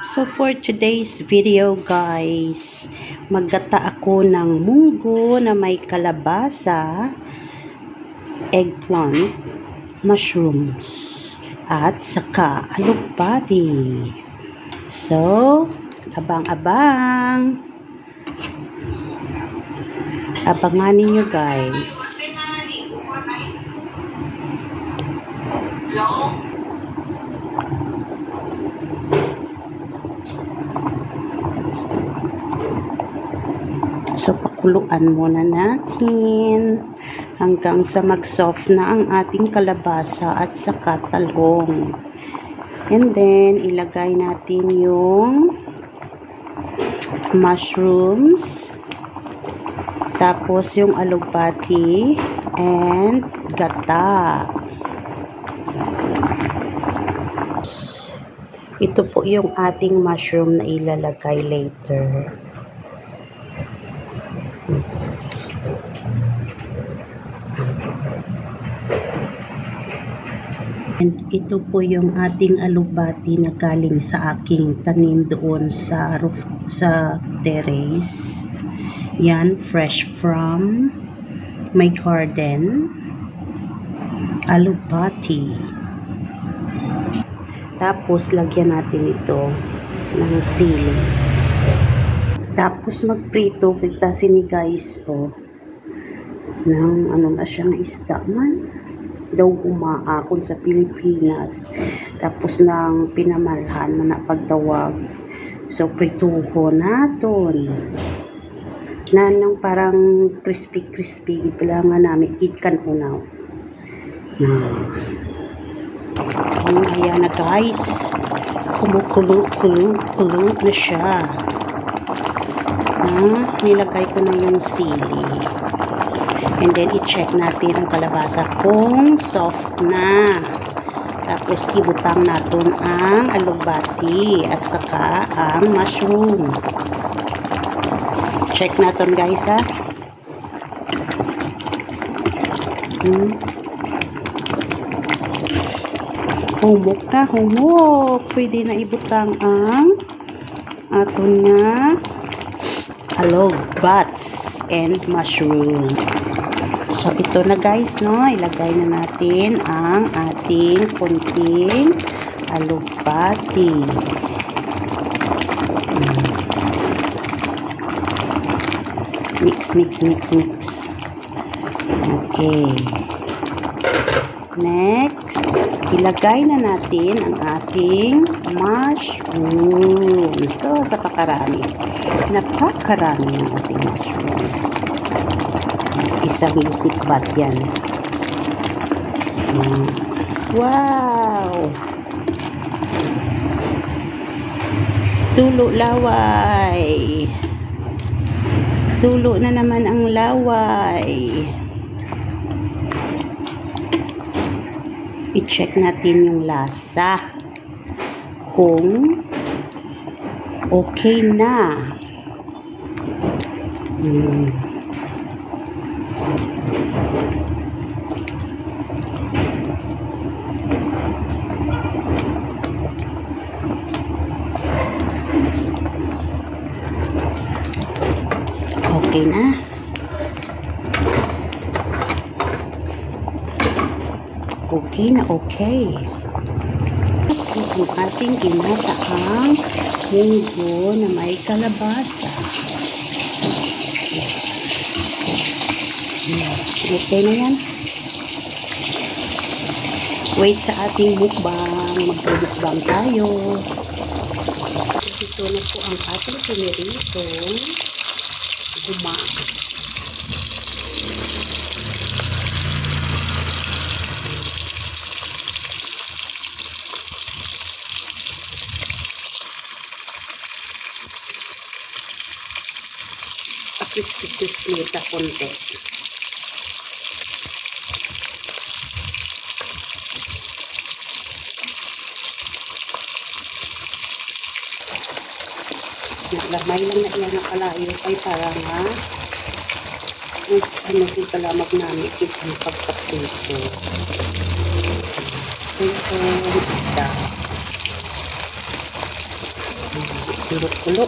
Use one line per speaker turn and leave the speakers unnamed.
So for today's video guys, maggata ako ng munggo na may kalabasa, eggplant, mushrooms, at saka alugbati. So, abang-abang. Abangan ninyo guys. So, pakuluan muna natin hanggang sa mag-soft na ang ating kalabasa at saka talong. And then, ilagay natin yung mushrooms, tapos yung alugbati, and gata. Ito po yung ating mushroom na ilalagay later. And ito po yung ating alugbati na galing sa aking tanim doon sa roof, sa terrace. Yan, fresh from my garden. Alugbati. Tapos, lagyan natin ito ng sili. Tapos, magprito kita sini guys, ng ano na siya na isda man. Daw gumaakon sa Pilipinas. Tapos nang pinamalhan man na pagtawag. So, prituho naton. Nanang parang crispy pala nga namin. Kitkan unaw. Ayan na guys. Kumukulo na siya. Nilagay ko na yung sili. And then, i-check natin ang kalabasa kung soft na. Tapos, ibutang natin ang alugbati at saka ang mushroom. Check natin guys, ha. Humok na, humok. Pwede na ibutang ang aton na alugbats and mushroom. So, ito na guys, no? Ilagay na natin ang ating kunting alugbati. Mix. Okay. Next, ilagay na natin ang ating mushroom. So, sa pakarami. Napakarami ng ating mushrooms. Isang sikbat yan. Wow! Tulo laway. Tulo na naman ang laway. I-check natin yung lasa. Kung okay na. Okay na. Okay. Ang ating ginataang munggo na may kalabasa. Okay na yan. Wait sa ating mukbang. Magpumukbang tayo. Ito na po ang ating piniritong guma. Crispy sa konti. Naglamay lang na iyan ang kalayo ay para nga ano yung kalamag namin itong pagkaprito. Ito isda. kulo-kulo.